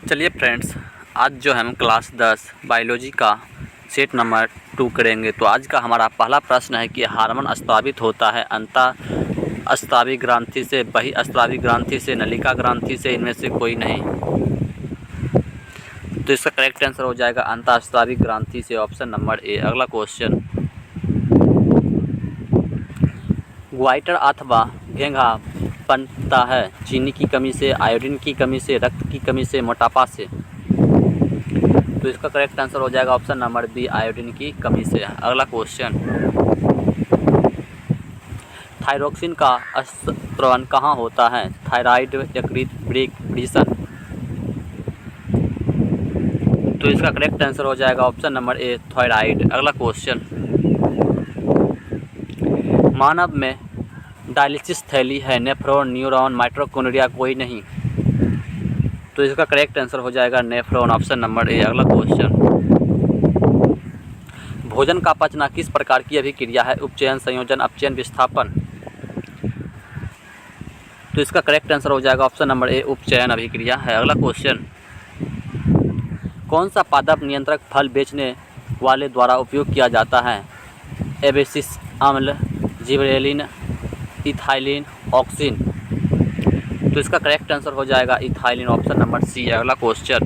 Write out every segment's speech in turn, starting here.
चलिए फ्रेंड्स, आज जो हम क्लास 10 बायोलॉजी का सेट नंबर 2 करेंगे। तो आज का हमारा पहला प्रश्न है कि हार्मोन स्रावित होता है अंतः स्रावी ग्रंथि से, बहिःस्रावी ग्रंथि से, नलिका ग्रंथि से, इनमें से कोई नहीं। तो इसका करेक्ट आंसर हो जाएगा अंतः स्रावी ग्रंथि से, ऑप्शन नंबर ए। अगला क्वेश्चन, ग्वाइटर अथवा घेंघा बनता है चीनी की कमी से, आयोडीन की कमी से, रक्त की कमी से, मोटापा से। तो इसका करेक्ट आंसर हो जाएगा ऑप्शन नंबर बी, आयोडीन की कमी से। अगला क्वेश्चन, थायरोक्सिन का स्त्रवन कहाँ होता है? थायराइड, यकृत, वृक्क, वृषण। तो इसका करेक्ट आंसर हो जाएगा ऑप्शन नंबर ए, थायराइड। अगला क्वेश्चन, मानव में डायलिसिस थैली है, नेफ्रॉन, न्यूरॉन, माइटोकॉन्ड्रिया, कोई नहीं। तो इसका करेक्ट आंसर हो जाएगा नेफ्रॉन, ऑप्शन नंबर ए। अगला क्वेश्चन, भोजन का पचना किस प्रकार की अभिक्रिया है? उपचयन, संयोजन, अपचयन, विस्थापन। तो इसका करेक्ट आंसर हो जाएगा ऑप्शन नंबर ए, उपचयन अभिक्रिया है। अगला क्वेश्चन, कौन सा पादप नियंत्रक फल बेचने वाले द्वारा उपयोग किया जाता है? एब्सिस अम्ल, जिबरेलिन, इथाइलिन, ऑक्सिन। तो इसका करेक्ट आंसर हो जाएगा इथाइलिन, ऑप्शन नंबर सी। अगला क्वेश्चन,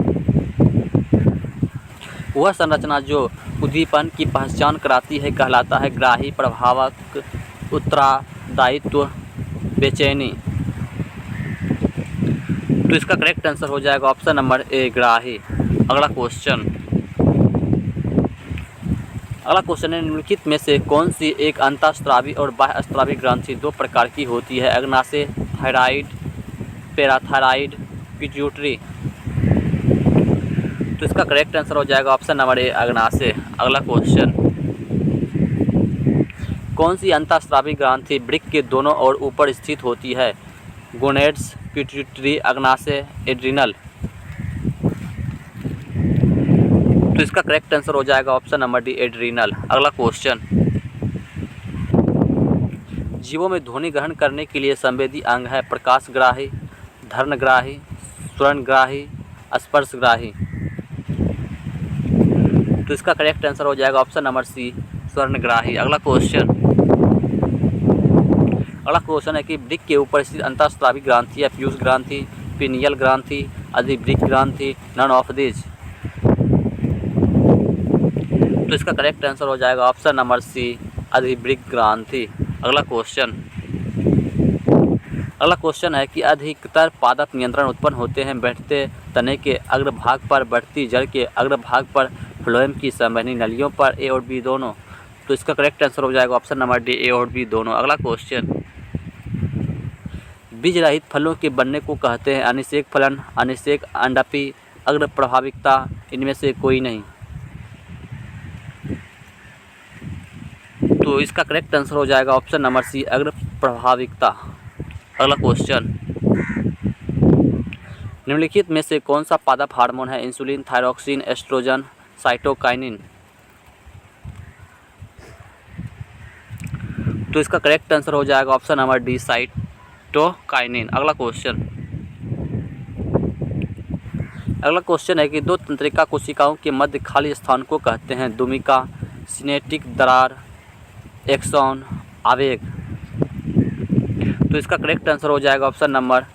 वह संरचना जो उद्दीपन की पहचान कराती है कहलाता है ग्राही, प्रभावक, उत्तरदायित्व, बेचैनी। तो इसका करेक्ट आंसर हो जाएगा ऑप्शन नंबर ए, ग्राही। अगला क्वेश्चन, है निम्नलिखित में से कौन सी एक अंतःस्रावी और बाह्यस्रावी ग्रंथि दो प्रकार की होती है? अग्नाशय, थायराइड, पैराथायराइड, पिट्यूटरी। तो इसका करेक्ट आंसर हो जाएगा ऑप्शन नंबर ए, अग्नाशय। अगला क्वेश्चन, कौन सी अंतःस्रावी ग्रंथि वृक्क के दोनों ओर ऊपर स्थित होती है? गोनेड्स, पिट्यूटरी, अग्नाशय, एड्रिनल। तो इसका करेक्ट आंसर हो जाएगा ऑप्शन नंबर डी, एड्रिनल। अगला क्वेश्चन, जीवों में ध्वनि ग्रहण करने के लिए संवेदी अंग है प्रकाशग्राही, धर्मग्राही, स्वर्णग्राही, स्पर्शग्राही। तो इसका करेक्ट आंसर हो जाएगा ऑप्शन नंबर सी, स्वर्णग्राही। अगला क्वेश्चन है कि वृक्क के ऊपर स्थित अंतःस्रावी ग्रंथि है पीयूष ग्रंथि, पिनियल ग्रंथि, अधिवृक्क ग्रंथि, नन ऑफ दिस। तो इसका करेक्ट आंसर हो जाएगा ऑप्शन नंबर सी, अधिवृक्क ग्रंथि। अगला क्वेश्चन है कि अधिकतर पादप नियंत्रण उत्पन्न होते हैं बैठते तने के अग्रभाग पर, बढ़ती जड़ के अग्रभाग पर, फ्लोएम की संवहनी नलियों पर, ए और बी दोनों। तो इसका करेक्ट आंसर हो जाएगा ऑप्शन नंबर डी, ए और बी दोनों। अगला क्वेश्चन, बीज रहित फलों के बनने को कहते हैं अनिषेक फलन, अनिषेक अंडापी, अग्र प्रभाविकता, इनमें से कोई नहीं। तो इसका करेक्ट आंसर हो जाएगा ऑप्शन नंबर सी, अग्र प्रभाविकता। अगला क्वेश्चन, निम्नलिखित में से कौन सा पादप हार्मोन है? Insulin, thyroxine, estrogen, cytokinin. तो इसका करेक्ट आंसर हो जाएगा ऑप्शन नंबर डी, साइटोकाइनिन। अगला क्वेश्चन है कि दो तंत्रिका कोशिकाओं के मध्य खाली स्थान को कहते हैं दुमिका, सिनेप्टिक दरार, एक्सॉन, आवेग। तो इसका करेक्ट आंसर हो जाएगा ऑप्शन नंबर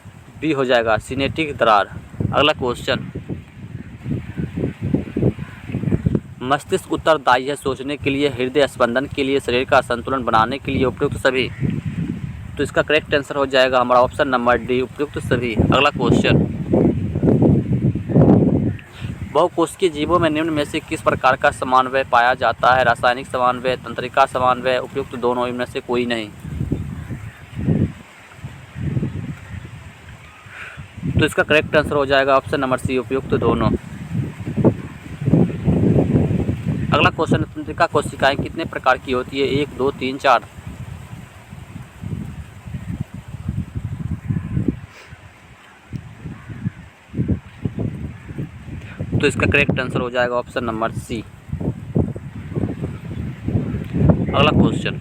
बी हो जाएगा, सिनेप्टिक दरार। अगला क्वेश्चन, मस्तिष्क उत्तरदायी है सोचने के लिए, हृदय स्पंदन के लिए, शरीर का संतुलन बनाने के लिए, उपयुक्त सभी। तो इसका करेक्ट आंसर हो जाएगा हमारा ऑप्शन नंबर डी, उपयुक्त सभी। अगला क्वेश्चन, बहुकोशिकीय जीवों में निम्न में से किस प्रकार का समन्वय पाया जाता है? रासायनिक समन्वय, तंत्रिका समन्वय, उपयुक्त दोनों, इनमें से कोई नहीं। तो इसका करेक्ट आंसर हो जाएगा ऑप्शन नंबर सी, उपयुक्त दोनों। अगला क्वेश्चन, तंत्रिका कोशिकाएं कितने प्रकार की होती है? 1, 2, 3, 4। तो इसका करेक्ट आंसर हो जाएगा ऑप्शन नंबर सी। अगला क्वेश्चन,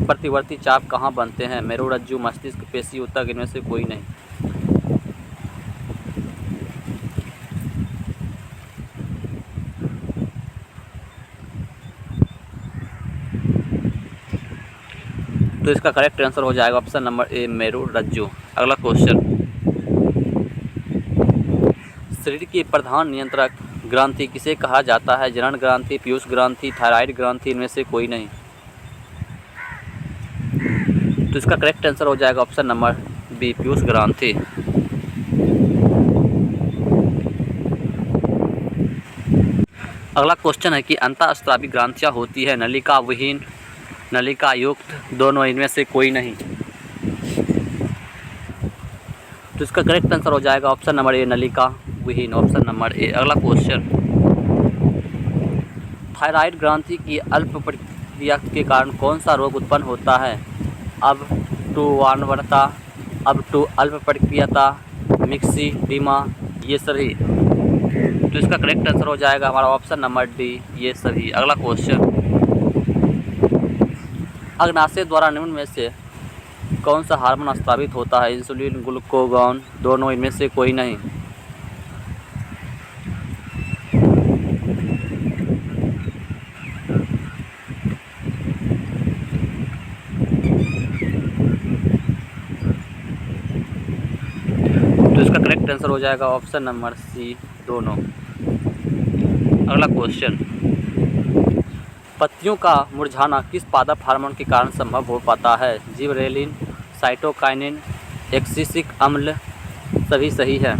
प्रतिवर्ती चाप कहाँ बनते हैं? मेरुरज्जु, मस्तिष्क, पेशी, ऊतक, इनमें से कोई नहीं। तो इसका करेक्ट आंसर हो जाएगा ऑप्शन नंबर ए मेरुरज्जु। अगला क्वेश्चन, शरीर की प्रधान नियंत्रक ग्रंथि किसे कहा जाता है? जनन ग्रंथि, पीयूष ग्रंथि, थायराइड ग्रंथि, इनमें से कोई नहीं। तो इसका करेक्ट आंसर हो जाएगा ऑप्शन नंबर बी पीयूष ग्रंथि। अगला क्वेश्चन है कि अंतःस्रावी ग्रंथियाँ होती है नलिका विहीन, नलिका युक्त, दोनों, इनमें से कोई नहीं। तो इसका करेक्ट आंसर हो जाएगा ऑप्शन नंबर ए नलिका विहीन, ऑप्शन नंबर ए। अगला क्वेश्चन, थायराइड ग्रंथि की अल्प प्रक्रिया के कारण कौन सा रोग उत्पन्न होता है? अब टू वानवरता, अब टू अल्प प्रक्रियता, मिक्सीडीमा, ये सभी। तो इसका करेक्ट आंसर हो जाएगा हमारा ऑप्शन नंबर डी ये सभी। अगला क्वेश्चन, अग्नाशय द्वारा निम्न में से कौन सा हार्मोन स्रावित होता है? इंसुलिन, ग्लूकागॉन, दोनों, इनमें से कोई नहीं। तो इसका करेक्ट आंसर हो जाएगा ऑप्शन नंबर सी दोनों। अगला क्वेश्चन, पत्तियों का मुरझाना किस पादप हार्मोन के कारण संभव हो पाता है? जिबरेलिन, साइटोकाइनिन, एक्सिसिक अम्ल, सभी सही है।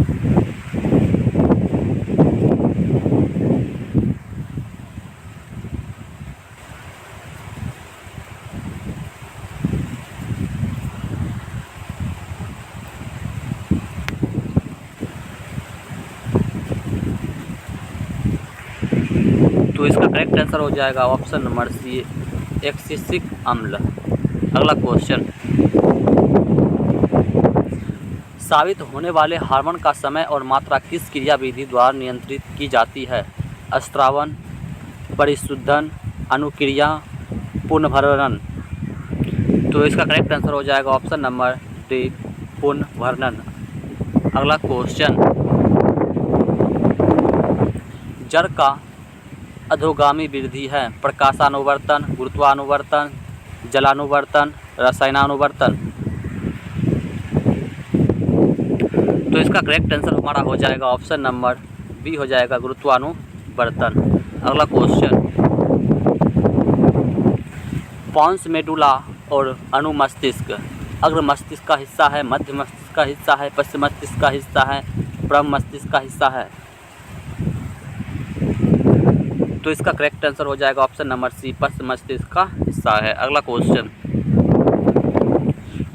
तो इसका करेक्ट आंसर हो जाएगा ऑप्शन नंबर सी एक्सिसिक अम्ल। अगला क्वेश्चन, साबित होने वाले हार्मोन का समय और मात्रा किस क्रियाविधि द्वारा नियंत्रित की जाती है? स्त्रावन, परिशुद्धन, अनुक्रिया, पुनर्भरण। तो इसका करेक्ट आंसर हो जाएगा ऑप्शन नंबर डी पुनर्भरण। अगला क्वेश्चन, जड़ का अधोगामी वृद्धि है प्रकाशानुवर्तन, गुरुत्वानुवर्तन, जलानुवर्तन, रसायनानुवर्तन। तो इसका करेक्ट आंसर हमारा हो जाएगा ऑप्शन नंबर बी हो जाएगा गुरुत्वानुवर्तन। अगला क्वेश्चन, पॉन्स मेडुला और अनुमस्तिष्क अग्र मस्तिष्क का हिस्सा है, मध्य मस्तिष्क का हिस्सा है, पश्चिम मस्तिष्क का हिस्सा है, प्रम मस्तिष्क का हिस्सा है। तो इसका करेक्ट आंसर हो जाएगा ऑप्शन नंबर सी पश्चिम मस्तिष्क का हिस्सा है। अगला क्वेश्चन,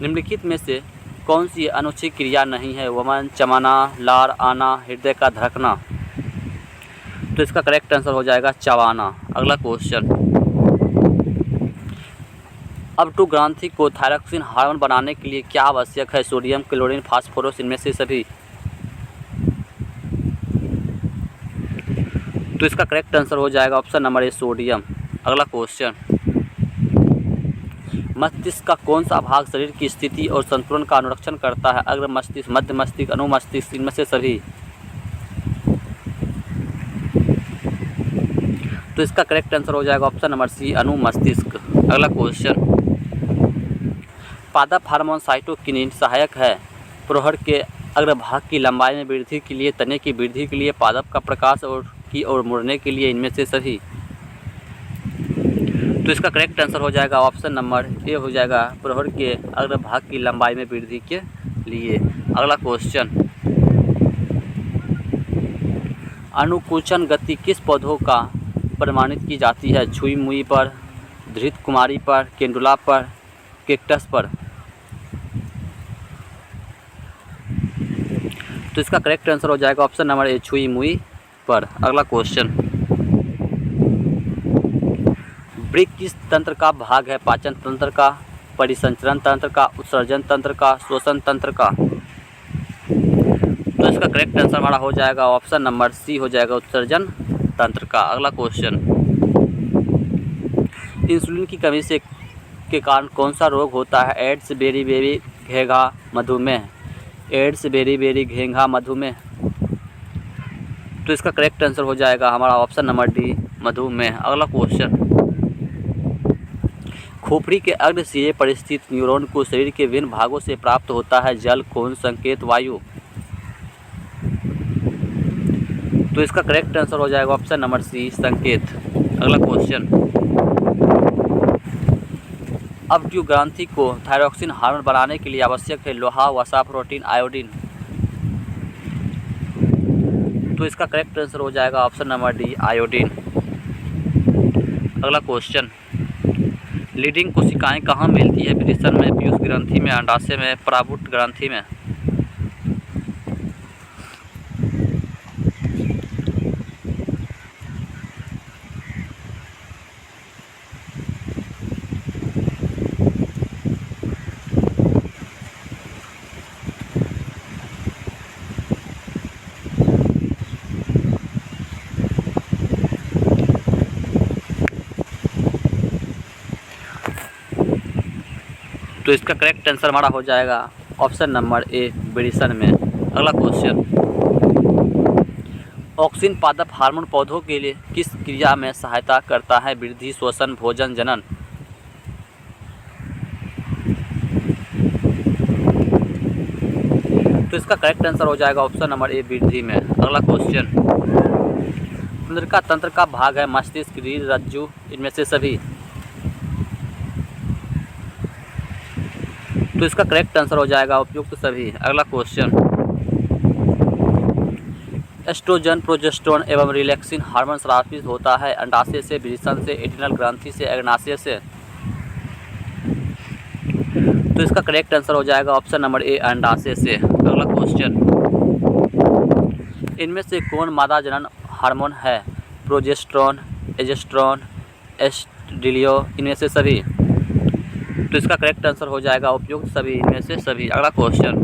निम्नलिखित में से कौन सी अनुच्छेद क्रिया नहीं है? वमन, चबाना, लार आना, हृदय का धड़कना। तो इसका करेक्ट आंसर हो जाएगा चबाना। अगला क्वेश्चन, अब टू ग्रंथि को थायरॉक्सिन हार्मोन बनाने के लिए क्या आवश्यक है? सोडियम, क्लोरीन, फास्फोरस, इनमें से सभी। तो इसका करेक्ट आंसर हो जाएगा ऑप्शन नंबर ए सोडियम। अगला क्वेश्चन, मस्तिष्क का कौन सा भाग शरीर की स्थिति और संतुलन का अनुरक्षण करता है? अग्र मस्तिष्क, मध्य मस्तिष्क, अनुमस्तिष्क, इनमें से सभी। तो इसका करेक्ट आंसर हो जाएगा ऑप्शन नंबर सी अनुमस्तिष्क। अगला क्वेश्चन, पादप हार्मोन साइटोकिनिन सहायक है प्रोहर के अग्रभाग की लंबाई में वृद्धि के लिए, तने की वृद्धि के लिए, पादप का प्रकाश और की ओर मुड़ने के लिए, इनमें से सभी। तो इसका करेक्ट आंसर हो जाएगा ऑप्शन नंबर ए हो जाएगा प्रोहर के अग्रभाग की लंबाई में वृद्धि के लिए। अगला क्वेश्चन, अनुकूचन गति किस पौधों का प्रमाणित की जाती है? छुई मुई पर, धृत कुमारी पर, केंडुला पर, कैक्टस पर। तो इसका करेक्ट आंसर हो जाएगा ऑप्शन नंबर ए छुई मुई पर। अगला क्वेश्चन, वृक्क किस तंत्र का भाग है? पाचन तंत्र का, परिसंचरण तंत्र का, उत्सर्जन तंत्र का, श्वसन तंत्र का। तो इसका करेक्ट आंसर हमारा हो जाएगा ऑप्शन नंबर सी हो जाएगा उत्सर्जन तंत्र का। अगला क्वेश्चन, इंसुलिन की कमी से के कारण कौन सा रोग होता है? एड्स, बेरी बेरी घेंघा, मधुमेह। एड्स, बेरी बेरी घेंघा, मधुमेह। तो इसका करेक्ट आंसर हो जाएगा हमारा ऑप्शन नंबर डी मधुमेह। अगला क्वेश्चन, खोपड़ी के अग्र सिरे पर स्थित न्यूरॉन को शरीर के विभिन्न भागों से प्राप्त होता है, जल, खून, संकेत, वायु। तो इसका करेक्ट आंसर हो जाएगा ऑप्शन नंबर सी, संकेत। अगला क्वेश्चन, अपट्यू ग्रंथि को थायरॉक्सिन हार्मोन बनाने के लिए आवश्यक है लोहा, वसा, प्रोटीन, आयोडीन। तो इसका करेक्ट आंसर हो जाएगा ऑप्शन नंबर डी, आयोडीन। अगला क्वेश्चन, लीडिंग कोशिकाएं कहाँ मिलती है? वृषण में, पीयूष ग्रंथि में, अंडाशय में, पराभूत ग्रंथि में। तो इसका करेक्ट आंसर हमारा हो जाएगा ऑप्शन नंबर ए, वृषण में। अगला क्वेश्चन, ऑक्सिन पादप हार्मोन पौधों के लिए किस क्रिया में सहायता करता है? वृद्धि, श्वसन, भोजन, जनन। तो इसका करेक्ट आंसर हो जाएगा ऑप्शन नंबर ए, वृद्धि में। अगला क्वेश्चन, तंत्रिका तंत्र का भाग है मस्तिष्क, रीढ़, रज्जु, इनमें से सभी। तो इसका करेक्ट आंसर हो जाएगा उपयुक्त सभी। अगला क्वेश्चन, एस्ट्रोजन, प्रोजेस्टेरोन एवं रिलैक्सिन हार्मोन स्रावित होता है अंडाशय से, वृषण से, एड्रिनल ग्रंथि से, अग्नाशय से। तो इसका करेक्ट आंसर हो जाएगा ऑप्शन नंबर ए, अंडाशय से। अगला क्वेश्चन, इनमें से कौन मादा जनन हार्मोन है? प्रोजेस्टेरोन, एजेस्ट्रोन, एस्ट्रेडियो, इनमें से सभी। तो इसका करेक्ट आंसर हो जाएगा उपयुक्त सभी, इनमें से सभी। अगला क्वेश्चन,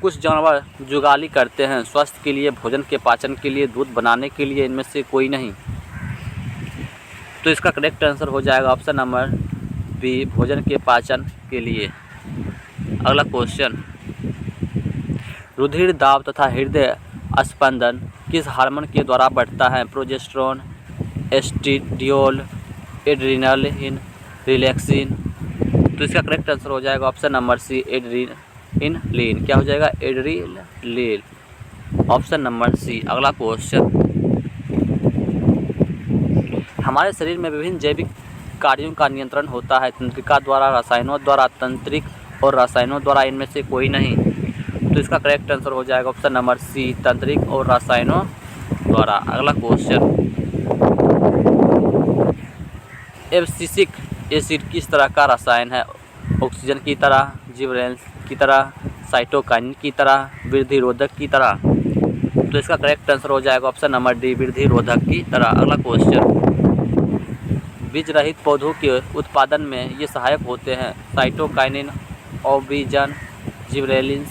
कुछ जानवर जुगाली करते हैं स्वास्थ्य के लिए, भोजन के पाचन के लिए, दूध बनाने के लिए, इनमें से कोई नहीं। तो इसका करेक्ट आंसर हो जाएगा ऑप्शन नंबर बी, भोजन के पाचन के लिए। अगला क्वेश्चन, रुधिर दाब तथा हृदय स्पंदन किस हार्मोन के द्वारा बढ़ता है? Progesterone, estradiol, adrenaline, relaxin. तो इसका करेक्ट आंसर हो जाएगा ऑप्शन नंबर सी, एड्रिनलिन। क्या हो जाएगा? Adrenaline, option number C. अगला क्वेश्चन, हमारे शरीर में विभिन्न जैविक कार्यों का नियंत्रण होता है तंत्रिका द्वारा, रसायनों द्वारा, तंत्रिक और रसायनों द्वारा, इनमें से कोई नहीं। तो इसका करेक्ट आंसर हो जाएगा ऑप्शन नंबर सी, तंत्रिक और रसायनों द्वारा। अगला क्वेश्चन, एब्सिसिक एसिड किस तरह का रसायन है? ऑक्सीजन की तरह, जिबरेलिन्स की तरह, साइटोकाइनिन की तरह, वृद्धि रोधक की तरह। तो इसका करेक्ट आंसर हो जाएगा ऑप्शन नंबर डी, वृद्धि रोधक की तरह। अगला क्वेश्चन, बीज रहित पौधों के उत्पादन में ये सहायक होते हैं साइटोकाइनिन, ऑक्सीजन, जिबरेलिन्स,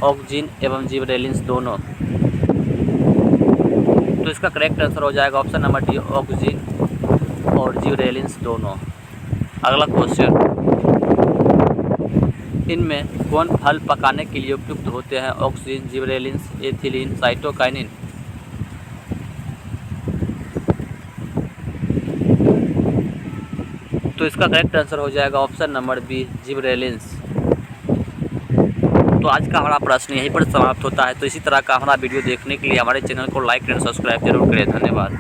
ऑक्सिन एवं जिबरेलिन्स दोनों। तो इसका करेक्ट आंसर हो जाएगा ऑप्शन नंबर डी, ऑक्सिन और जिबरेलिन्स दोनों। अगला क्वेश्चन, इनमें कौन फल पकाने के लिए उपयुक्त होते हैं? Auxin, gibberellins, ethylene, cytokinin. तो इसका करेक्ट आंसर हो जाएगा ऑप्शन नंबर बी, जिबरेलिन्स। तो आज का हमारा प्रश्न यहीं पर समाप्त होता है। तो इसी तरह का हमारा वीडियो देखने के लिए हमारे चैनल को लाइक एंड सब्सक्राइब जरूर करें। धन्यवाद।